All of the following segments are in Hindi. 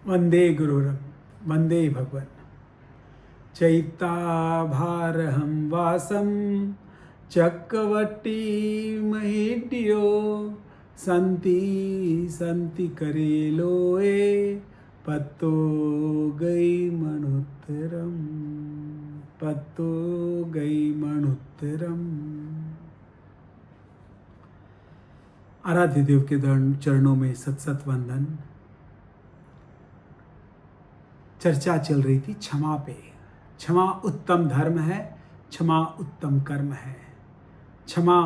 वंदे गुरुरम वंदे भगवन चैताभारहं वासं चक्रवटी महीड्यो संति संति करेलोए पत्तो गई मणुत्तरम पत्तो गई मणुत्तरम। आराध्य देव के चरणों में सत सत वंदन। चर्चा चल रही थी क्षमा पे। क्षमा उत्तम धर्म है, क्षमा उत्तम कर्म है। क्षमा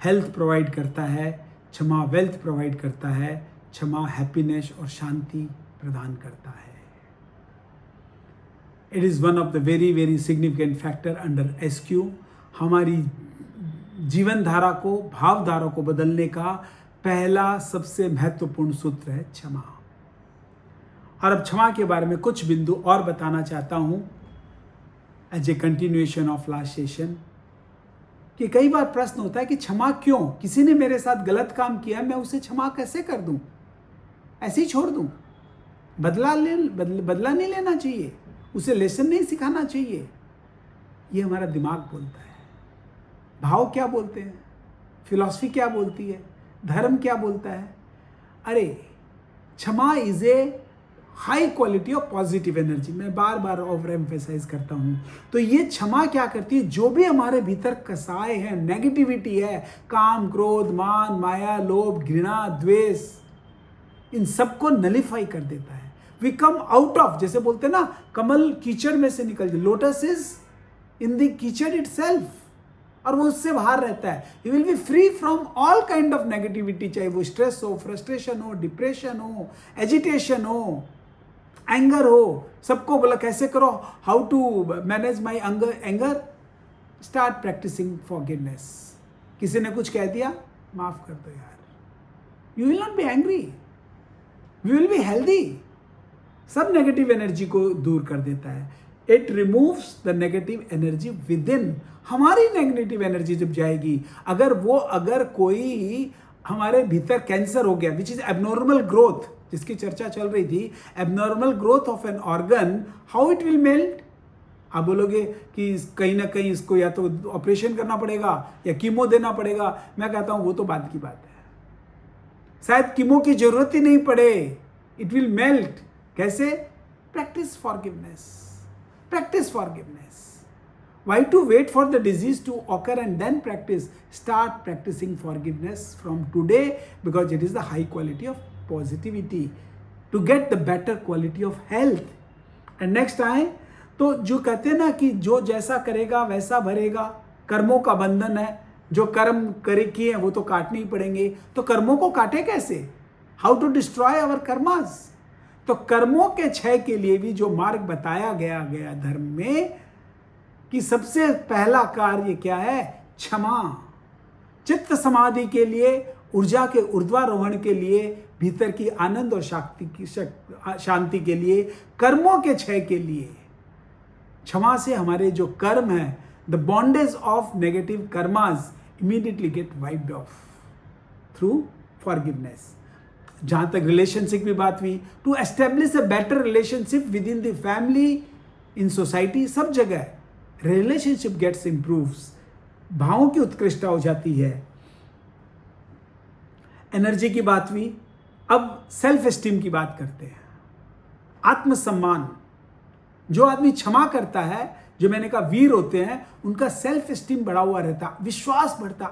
हेल्थ प्रोवाइड करता है, क्षमा वेल्थ प्रोवाइड करता है, क्षमा हैप्पीनेस और शांति प्रदान करता है। It is one of the very very significant factor under SQ। हमारी जीवन धारा को, भावधारा को बदलने का पहला सबसे महत्वपूर्ण सूत्र है क्षमा। और अब क्षमा के बारे में कुछ बिंदु और बताना चाहता हूं as a continuation of last session कि कई बार प्रश्न होता है कि क्षमा क्यों? किसी ने मेरे साथ गलत काम किया, मैं उसे क्षमा कैसे कर दूं? ऐसे ही छोड़ दूं? बदला नहीं लेना चाहिए, उसे लेसन नहीं सिखाना चाहिए। ये हमारा दिमाग बोलता है। भाव क्या बोलते हैं, फिलॉसफी क्या बोलती है, धर्म क्या बोलता है? अरे क्षमा is a high quality of positive energy. मैं बार बार ओवर एम्फेसाइज करता हूँ। तो ये क्षमा क्या करती है? जो भी हमारे भीतर कसाए हैं, नेगेटिविटी है, काम, क्रोध, मान, माया, लोभ, घृणा, द्वेष, इन सबको नलिफाई कर देता है। वी कम आउट ऑफ, जैसे बोलते हैं ना, कमल कीचड़ में से निकल जाए। लोटस इज इन द कीचड़ इटसेल्फ, और वो उससे बाहर रहता है। You will B free from all kind of negativity, चाहे वो स्ट्रेस हो, फ्रस्ट्रेशन हो, डिप्रेशन हो, एजिटेशन हो, एंगर हो। सबको बोला कैसे करो, how to manage my anger, start practising forgiveness. किसी ने कुछ कह दिया, माफ कर दो यार। You will not be angry, you will be healthy. सब नेगेटिव एनर्जी को दूर कर देता है। It removes the negative energy within. हमारी नेगेटिव एनर्जी जब जाएगी, अगर कोई हमारे भीतर कैंसर हो गया, विच इज एबनॉर्मल ग्रोथ, जिसकी चर्चा चल रही थी, abnormal growth of an organ, how it will melt? आप बोलोगे कि कहीं ना कहीं इसको या तो ऑपरेशन करना पड़ेगा या कीमो देना पड़ेगा। मैं कहता हूं वो तो बाद की बात है। शायद कीमो की जरूरत ही नहीं पड़े, इट विल मेल्ट। कैसे? Practice forgiveness, practice forgiveness. Why to wait for the disease to occur and then practice? Start practicing forgiveness from today, because it is the high quality of positivity to get the better quality of health. And next time, तो जो कहते हैं ना कि जो जैसा करेगा वैसा भरेगा, कर्मों का बंधन है। जो कर्म किए हैं वो तो काटने ही पड़ेंगे। तो कर्मों को काटे कैसे? How to destroy our karmas? तो कर्मों के क्षय के लिए भी जो मार्ग बताया गया धर्म में, कि सबसे पहला कार्य क्या है? क्षमा। चित्त समाधि के लिए, ऊर्जा के ऊर्ध्वारोहण के लिए, भीतर की आनंद और शांति के लिए, कर्मों के क्षय के लिए क्षमा से हमारे जो कर्म है, the bondage of negative karmas immediately get wiped off through forgiveness. जहां तक रिलेशनशिप की बात हुई, to establish a better relationship within the family, in society, सब जगह रिलेशनशिप गेट्स इंप्रूव्स। भावों की उत्कृष्टता हो जाती है। एनर्जी की बात हुई, अब सेल्फ एस्टीम की बात करते हैं। आत्मसम्मान। जो आदमी क्षमा करता है, जो मैंने कहा वीर होते हैं, उनका सेल्फ एस्टीम बढ़ा हुआ रहता, विश्वास बढ़ता,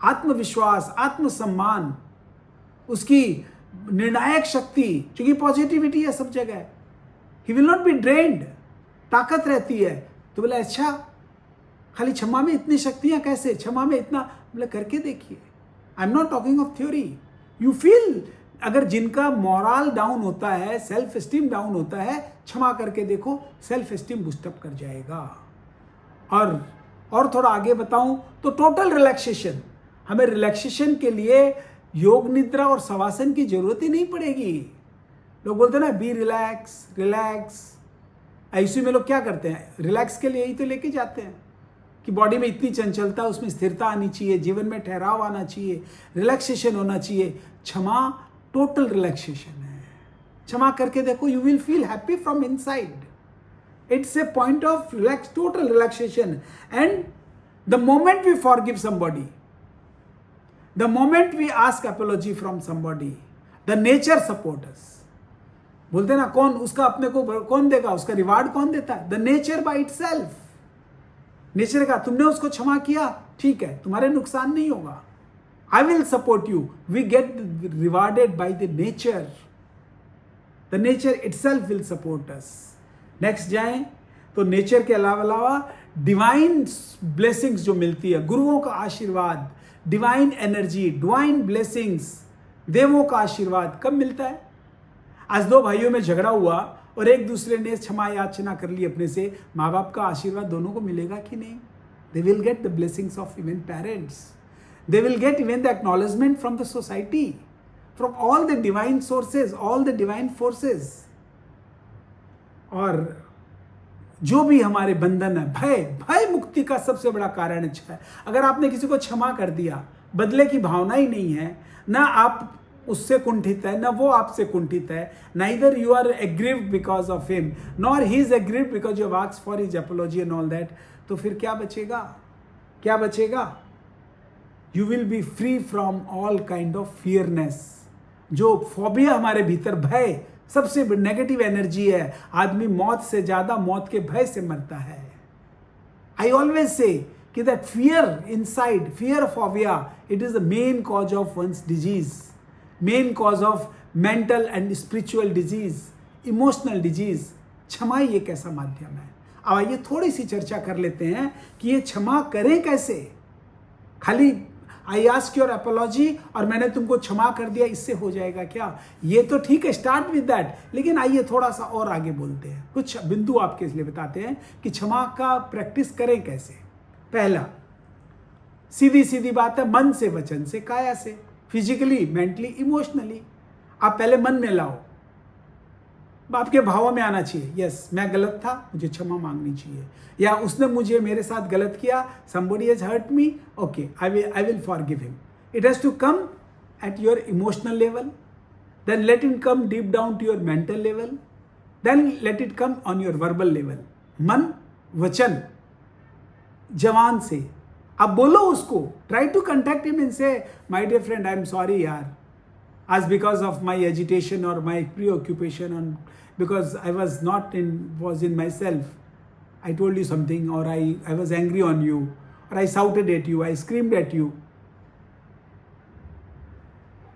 आत्मविश्वास, आत्मसम्मान, उसकी निर्णायक शक्ति, क्योंकि पॉजिटिविटी है सब जगह। He will not B drained, ताकत रहती है। तो बोला अच्छा, खाली क्षमा में इतनी शक्तियां कैसे? क्षमा में इतना, बोले करके देखिए। आई am not talking of theory. You feel, अगर जिनका मोरल डाउन होता है, सेल्फ एस्टीम डाउन होता है, क्षमा करके देखो, सेल्फ एस्टीम बूस्टअप कर जाएगा। और थोड़ा आगे बताऊं तो टोटल रिलैक्सेशन। हमें रिलैक्सेशन के लिए योग निद्रा और शवासन की जरूरत ही नहीं पड़ेगी। लोग बोलते हैं ना, बी रिलैक्स रिलैक्स। आईसीयू में लोग क्या करते हैं? रिलैक्स के लिए ही तो लेके जाते हैं कि बॉडी में इतनी चंचलता, उसमें स्थिरता आनी चाहिए, जीवन में ठहराव आना चाहिए, रिलैक्सेशन होना चाहिए। क्षमा टोटल रिलैक्सेशन है। क्षमा करके देखो, you will feel happy from inside. It's a point of total relaxation. And the moment we forgive somebody, the moment we ask apology from somebody, the nature support us. बोलते ना, कौन उसका अपने को कौन देगा, उसका रिवार्ड कौन देता है? The nature by itself. Nature का तुमने उसको क्षमा किया, ठीक है, तुम्हारे नुकसान नहीं होगा. I will support you. We get rewarded by the nature. The nature itself will support us. Next जाएं तो नेचर के अलावा डिवाइन ब्लेसिंग्स जो मिलती है, गुरुओं का आशीर्वाद, डिवाइन एनर्जी, डिवाइन ब्लेसिंग्स, देवों का आशीर्वाद कब मिलता है? आज दो भाइयों में झगड़ा हुआ और एक दूसरे ने क्षमा याचना कर ली अपने से, माँ बाप का आशीर्वाद दोनों को मिलेगा कि नहीं? They will get the blessings of even parents. They will get even the acknowledgement from the society, from all the divine sources, all the divine forces. और जो भी हमारे बंधन है, भय मुक्ति का सबसे बड़ा कारण है. अगर आपने किसी को क्षमा कर दिया, बदले की भावना ही नहीं है, ना आप उससे कुंठित है, ना वो आपसे कुंठित है, neither you are aggrieved because of him, nor he is aggrieved because you have asked for his apology and all that, तो फिर क्या बचेगा? क्या बचेगा? You will be free from all kind of fearness. जो फोबिया हमारे भीतर, भय सबसे नेगेटिव एनर्जी है. आदमी मौत से ज्यादा मौत के भय से मरता है. I always say कि that fear inside, fear phobia, it is the main cause of one's disease, main cause of mental and spiritual disease, emotional disease. क्षमा ही एक ऐसा माध्यम है. अब आइए थोड़ी सी चर्चा कर लेते हैं कि ये क्षमा करें कैसे. खाली आई आस्क योर अपॉलॉजी और मैंने तुमको क्षमा कर दिया, इससे हो जाएगा क्या? ये तो ठीक है, स्टार्ट विद दैट, लेकिन आइए थोड़ा सा और आगे बोलते हैं. कुछ बिंदु आपके इसलिए बताते हैं कि क्षमा का प्रैक्टिस करें कैसे. पहला, सीधी सीधी बात है, मन से, वचन से, काया से, फिजिकली, मेंटली, इमोशनली. आप पहले मन में लाओ, आपके भावों में आना चाहिए. यस, मैं गलत था, मुझे क्षमा मांगनी चाहिए. या उसने मुझे मेरे साथ गलत किया, somebody has hurt me, okay, I will forgive him. It has to come at your emotional level, then let it come deep down to your mental level, then let it come on your verbal level. मन, वचन, जवान से आप बोलो उसको. Try to contact him and say, my dear friend, I am sorry यार, as because of my agitation or my preoccupation, and because I was in myself, I told you something, or I was angry on you, or I shouted at you, I screamed at you.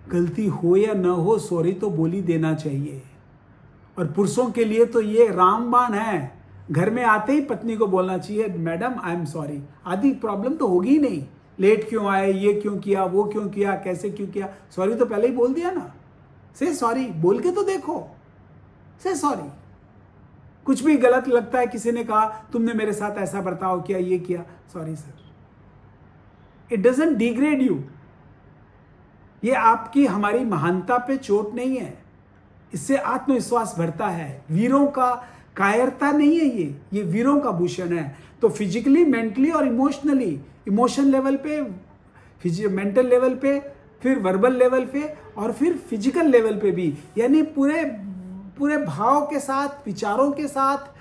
गलती हो या न हो, सॉरी तो बोली देना चाहिए. और पुरुषों के लिए तो ये रामबाण है. घर में आते ही पत्नी को बोलना चाहिए, मैडम आई एम सॉरी. आदि प्रॉब्लम तो होगी ही नहीं. लेट क्यों आए, ये क्यों किया, वो क्यों किया, कैसे क्यों किया, सॉरी तो पहले ही बोल दिया ना. से सॉरी बोल के तो देखो, से सॉरी. कुछ भी गलत लगता है, किसी ने कहा तुमने मेरे साथ ऐसा बर्ताव किया, ये किया, sorry sir. It doesn't degrade you. ये आपकी हमारी महानता पे चोट नहीं है. इससे आत्मविश्वास बढ़ता है. वीरों का कायरता नहीं है ये वीरों का भूषण है. तो फिजिकली, मेंटली और इमोशनली, इमोशन लेवल पे, मेंटल लेवल पे, फिर वर्बल लेवल पे और फिर फिजिकल लेवल पे भी, यानी पूरे भाव के साथ, विचारों के साथ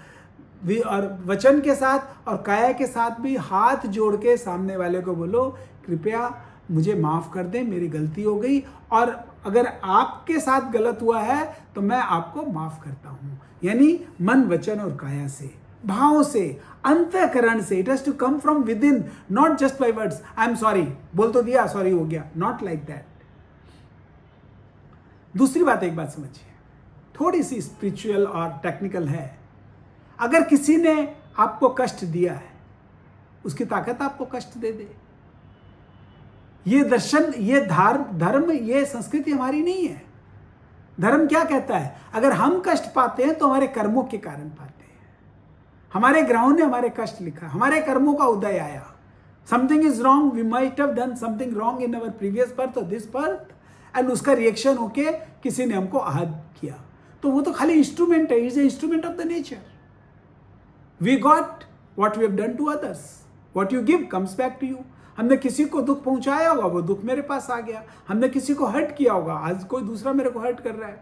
और वचन के साथ और काया के साथ भी हाथ जोड़ के सामने वाले को बोलो, कृपया मुझे माफ़ कर दें, मेरी गलती हो गई, और अगर आपके साथ गलत हुआ है तो मैं आपको माफ़ करता हूँ. यानी मन, वचन और काया से, भावों से, अंतःकरण से. It has to come from within, not just by words. I am sorry बोल तो दिया, सॉरी हो गया, नॉट लाइक दैट. दूसरी बात, एक बात समझिए, थोड़ी सी स्पिरिचुअल और टेक्निकल है. अगर किसी ने आपको कष्ट दिया है, उसकी ताकत आपको कष्ट दे दे. ये दर्शन, ये धर्म, ये संस्कृति हमारी नहीं है. धर्म क्या कहता है? अगर हम कष्ट पाते हैं तो हमारे कर्मों के कारण पाते हैं. हमारे ग्रहों ने हमारे कष्ट लिखा, हमारे कर्मों का उदय आया. Something is wrong, we might have done something wrong in our previous birth और दिस बर्थ, एंड उसका रिएक्शन होके किसी ने हमको आहत किया. तो वो तो खाली इंस्ट्रूमेंट है. Is a instrument of the nature. We got what we have done to others. What you give comes back to you. हमने किसी को दुख पहुंचाया होगा, वो दुख मेरे पास आ गया. हमने किसी को हर्ट किया होगा, आज कोई दूसरा मेरे को हर्ट कर रहा है.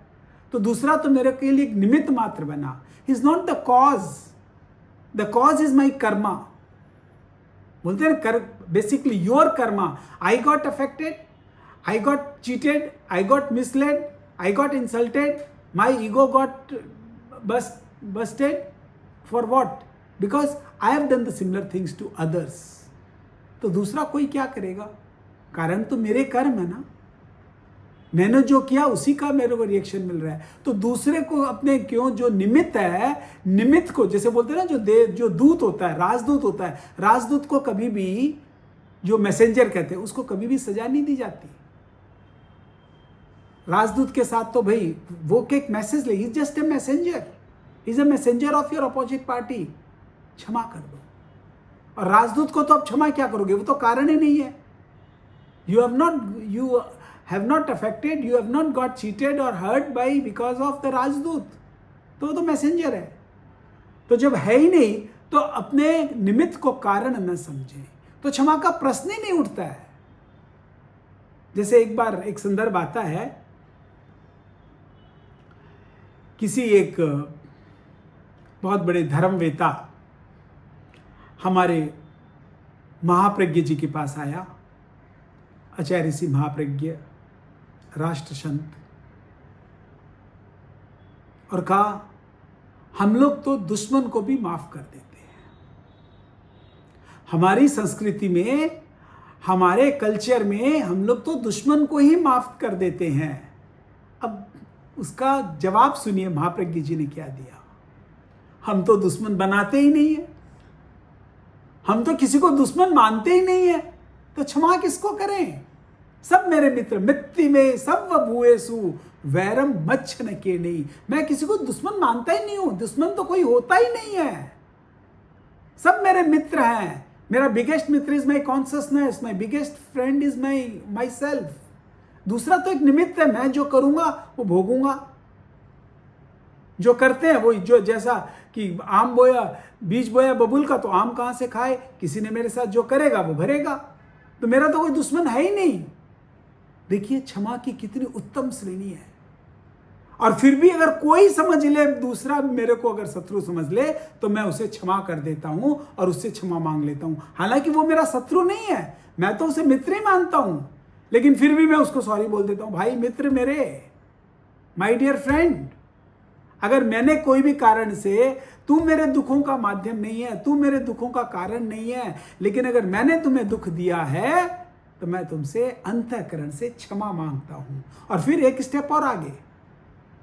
तो दूसरा तो मेरे के लिए एक निमित्त मात्र बना. He is not the cause. The cause is my karma. बोलते हैं कर, basically your karma. I got affected, I got cheated, I got misled, I got insulted, my ego got busted. For what? Because I have done the similar things to others. तो दूसरा कोई क्या करेगा? कारण तो मेरे कर्म है ना. मैंने जो किया उसी का मेरे को रिएक्शन मिल रहा है. तो दूसरे को अपने क्यों, जो निमित्त है, निमित्त को जैसे बोलते हैं ना, जो दूत होता है, राजदूत होता है, राजदूत को कभी भी, जो मैसेंजर कहते हैं, उसको कभी भी सजा नहीं दी जाती. राजदूत के साथ तो भाई वो एक मैसेज ले, is just a messenger, is a messenger of your opposite party. क्षमा कर दो. और राजदूत को तो आप क्षमा क्या करोगे, वो तो कारण ही नहीं है. You have not affected, you have not got cheated और hurt by because of the राजदूत. तो मैसेंजर है. तो जब है ही नहीं तो अपने निमित्त को कारण न समझे तो क्षमा का प्रश्न ही नहीं उठता है. जैसे एक बार एक संदर्भ आता है, किसी एक बहुत बड़े धर्मवेता हमारे महाप्रज्ञ जी के पास आया, आचार्य ऋषि महाप्रज्ञ, राष्ट्र संत, और कहा हम लोग तो दुश्मन को भी माफ कर देते हैं. हमारी संस्कृति में, हमारे कल्चर में हम लोग तो दुश्मन को ही माफ कर देते हैं. अब उसका जवाब सुनिए महाप्रज्ञ जी ने क्या दिया. हम तो दुश्मन बनाते ही नहीं है, हम तो किसी को दुश्मन मानते ही नहीं है, तो क्षमा किसको करें. सब मेरे मित्र, मित्ति में सब भूएसु वैरम मच्छन के नहीं. मैं किसी को दुश्मन मानता ही नहीं हूं. दुश्मन तो कोई होता ही नहीं है. सब मेरे मित्र हैं. मेरा biggest Mitra is my consciousness, my biggest friend is my self. दूसरा तो एक निमित्त है. मैं जो करूंगा वो भोगूंगा. जो करते हैं वो, जो जैसा कि आम बोया, बीज बोया बबूल का, तो आम कहां से खाए. किसी ने मेरे साथ जो करेगा वो भरेगा. तो मेरा तो कोई दुश्मन है ही नहीं. देखिए क्षमा की कितनी उत्तम श्रेणी है. और फिर भी अगर कोई समझ ले, दूसरा मेरे को अगर शत्रु समझ ले, तो मैं उसे क्षमा कर देता हूं और उससे क्षमा मांग लेता हूं. हालांकि वो मेरा शत्रु नहीं है, मैं तो उसे मित्र ही मानता हूं, लेकिन फिर भी मैं उसको सॉरी बोल देता हूं. भाई मित्र मेरे, माय डियर फ्रेंड, अगर मैंने कोई भी कारण से, तू मेरे दुखों का माध्यम नहीं है, तू मेरे दुखों का कारण नहीं है, लेकिन अगर मैंने तुम्हें दुख दिया है तो मैं तुमसे अंतःकरण से क्षमा मांगता हूं. और फिर एक स्टेप और आगे,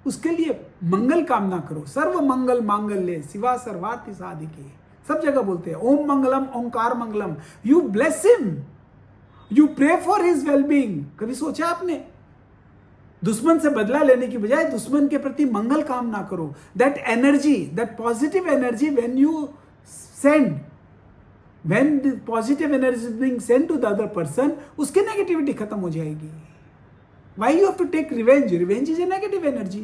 उसके लिए मंगल कामना करो. सर्व मंगल मांगल्ये शिवा सर्वार्थ साधिके. सब जगह बोलते हैं ओम मंगलम, ओंकार मंगलम. You bless him, you pray for his wellbeing. कभी सोचा आपने? दुश्मन से बदला लेने की बजाय दुश्मन के प्रति मंगल कामना करो. That energy, that positive energy when you send, when the positive energy is being send to the other person, उसकी नेगेटिविटी खत्म हो जाएगी. Why you have to take revenge? Revenge is a negative energy.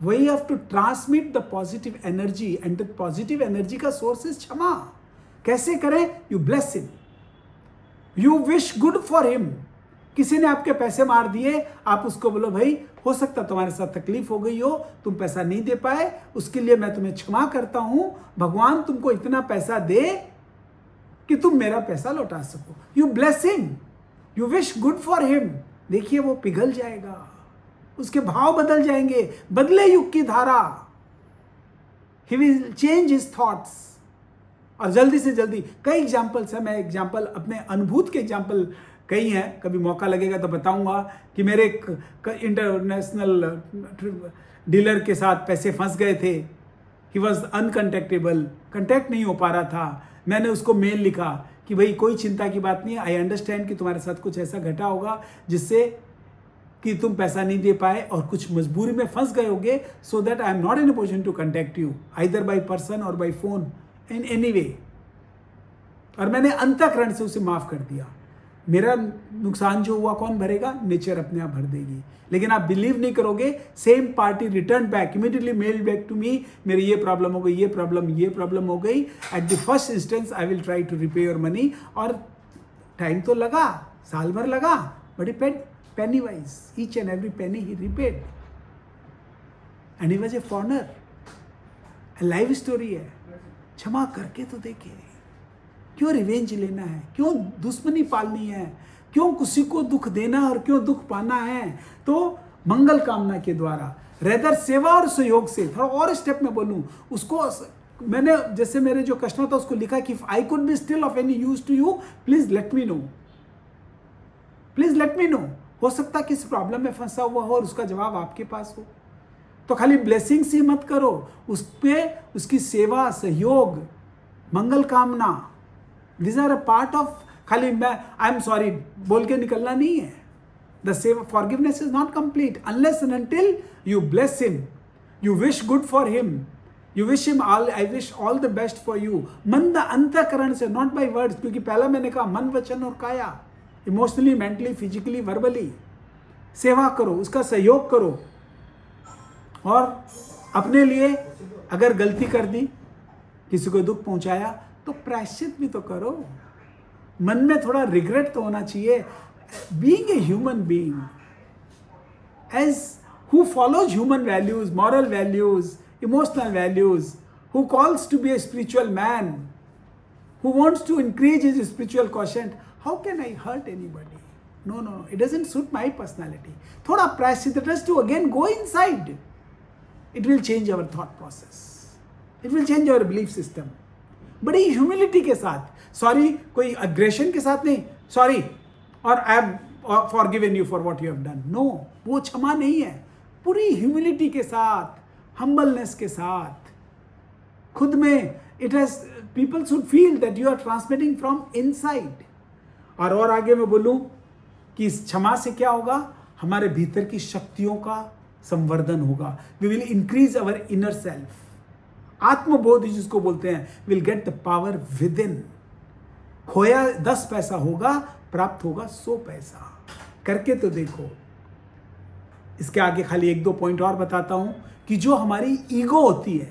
Why you have to transmit the positive energy, and the positive energy का source is क्षमा. कैसे करें? You bless him. You wish good for him. किसी ने आपके पैसे मार दिए, आप उसको बोलो भाई हो सकता तुम्हारे साथ तकलीफ हो गई हो, तुम पैसा नहीं दे पाए, उसके लिए मैं तुम्हें क्षमा करता हूं. भगवान तुमको इतना पैसा दे कि तुम मेरा पैसा लौटा सको. You bless him. You wish good for him. देखिए वो पिघल जाएगा, उसके भाव बदल जाएंगे. बदले युग की धारा. He will change his thoughts. और जल्दी से जल्दी कई एग्जाम्पल्स है. मैं एग्जाम्पल अपने अनुभूत के एग्जाम्पल कई हैं, कभी मौका लगेगा तो बताऊंगा कि मेरे इंटरनेशनल डीलर के साथ पैसे फंस गए थे. ही वॉज अनकंटेक्टेबल, कंटेक्ट नहीं हो पा रहा था. मैंने उसको मेल लिखा कि भाई कोई चिंता की बात नहीं है, आई अंडरस्टैंड कि तुम्हारे साथ कुछ ऐसा घटा होगा जिससे कि तुम पैसा नहीं दे पाए और कुछ मजबूरी में फंस गए होगे. So that I am not in a position to contact you either by person or by phone in any way. और मैंने अंतःकरण से उसे माफ कर दिया. मेरा नुकसान जो हुआ कौन भरेगा? नेचर अपने आप भर देगी. लेकिन आप बिलीव नहीं करोगे, same party return back, immediately mail back to me, मेरी ये प्रॉब्लम हो गई, ये प्रॉब्लम हो गई. At the first instance I will try to repay your money. और टाइम तो लगा, साल भर लगा, but it penny wise. Each and every penny he repaid. And he was a foreigner. A live story है. क्षमा करके तो देखे. क्यों रिवेंज लेना है? क्यों दुश्मनी पालनी है? क्यों किसी को दुख देना और क्यों दुख पाना है? तो मंगल कामना के द्वारा, रेदर सेवा और सहयोग से, थोड़ा और स्टेप में बोलूं, उसको मैंने जैसे मेरे जो कस्टमर था उसको लिखा कि I could be still of any use to you, please let me know, please let me know. हो सकता है किसी प्रॉब्लम में फंसा हुआ हो और उसका जवाब आपके पास हो. तो खाली ब्लेसिंग्स ही मत करो, उस पे उसकी सेवा, सहयोग, मंगल कामना, this are a part of. खाली मैं आई एम सॉरी बोल के निकलना नहीं है. द सेवा forgiveness is not complete unless and until you bless him, you wish good for him, you wish him all, I wish all the best for you. मंद अंतःकरण से, नॉट बाय वर्ड्स, क्योंकि पहला मैंने कहा मन, वचन और काया, इमोशनली, मेंटली, फिजिकली, वर्बली सेवा करो, उसका सहयोग करो. और अपने लिए अगर गलती कर दी, किसी को दुख पहुंचाया, तो प्रायश्चित भी तो करो. मन में थोड़ा रिग्रेट तो होना चाहिए. Being a human being, as who follows human values, moral values, emotional values, who calls to be a spiritual man, who wants to increase his spiritual quotient, how can I hurt anybody? No, no, it doesn't suit my personality. थोड़ा प्रायश्चित, it has to again go inside. It will change our thought process. It will change our belief system. बड़ी ह्यूमिलिटी के साथ, सॉरी कोई अग्रेशन के साथ नहीं, सॉरी और I have forgiven you for what you have done. No, वो क्षमा नहीं है. पूरी ह्यूमिलिटी के साथ, हम्बलनेस के साथ, खुद में it has, people should feel that you are transmitting from inside. और आगे मैं बोलूं कि इस क्षमा से क्या होगा, हमारे भीतर की शक्तियों का संवर्धन होगा. We will increase our inner self. आत्मबोध जिसको बोलते हैं, will get the power within. खोया 10 पैसा होगा, प्राप्त होगा 100 पैसा. करके तो देखो. इसके आगे खाली 1-2 पॉइंट और बताता हूं कि जो हमारी ईगो होती है,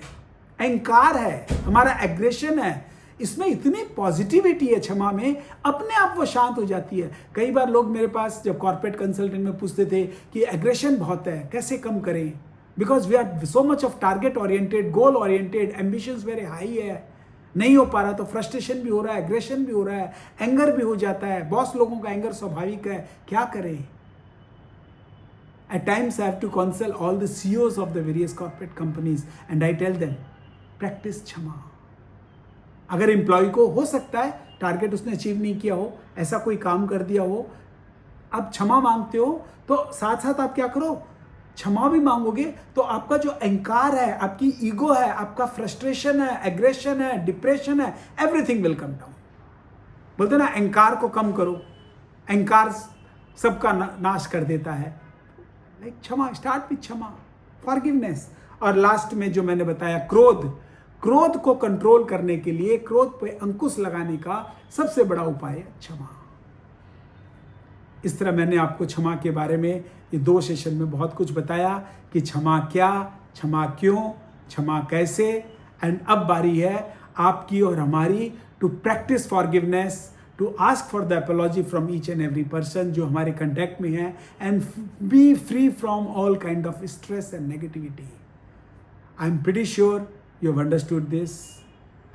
अहंकार है, हमारा एग्रेशन है, इसमें इतनी पॉजिटिविटी है क्षमा में, अपने आप वो शांत हो जाती है. कई बार लोग मेरे पास जब कॉर्पोरेट कंसल्टेंट में पूछते थे कि एग्रेशन बहुत है, कैसे कम करें, because we are so much of target oriented, goal oriented, ambitions very high है, नहीं हो पा रहा, तो फ्रस्ट्रेशन भी हो रहा है, एग्रेशन भी हो रहा है, एंगर भी हो जाता है. बॉस लोगों का एंगर स्वाभाविक है, क्या करें. At times I have to counsel all the CEOs of the various corporate companies and I tell them, practice क्षमा. अगर एम्प्लॉय को हो सकता है टारगेट उसने अचीव नहीं किया हो, ऐसा कोई काम कर दिया हो, अब क्षमा मांगते हो, तो साथ साथ आप क्या करो, क्षमा भी मांगोगे तो आपका जो अहंकार है, आपकी ईगो है, आपका फ्रस्ट्रेशन है, एग्रेशन है, डिप्रेशन है, एवरीथिंग विल कम डाउन. बोलते ना, अहंकार को कम करो, अहंकार सबका नाश कर देता है. क्षमा, स्टार्ट विथ क्षमा, फॉरगिवनेस. और लास्ट में जो मैंने बताया, क्रोध, क्रोध को कंट्रोल करने के लिए, क्रोध पे अंकुश लगाने का सबसे बड़ा उपाय है क्षमा. इस तरह मैंने आपको क्षमा के बारे में ये 2 सेशन में बहुत कुछ बताया कि क्षमा क्या, क्षमा क्यों, क्षमा कैसे. एंड अब बारी है आपकी और हमारी to practise forgiveness, to ask for the apology from each and every person जो हमारे contact में है, and be free from all kind of stress and negativity. I'm pretty sure you have understood this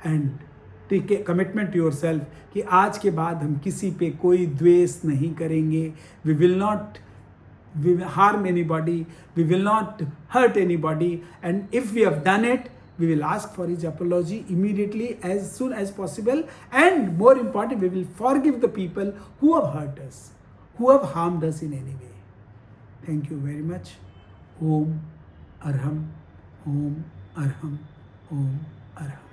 and take a commitment to yourself कि आज के बाद हम किसी पे कोई द्वेष नहीं करेंगे. We will not harm anybody, we will not hurt anybody, and if we have done it, we will ask for his apology immediately as soon as possible, and more important, we will forgive the people who have hurt us, who have harmed us in any way. Thank you very much. Om Arham, Om Arham, Om Arham.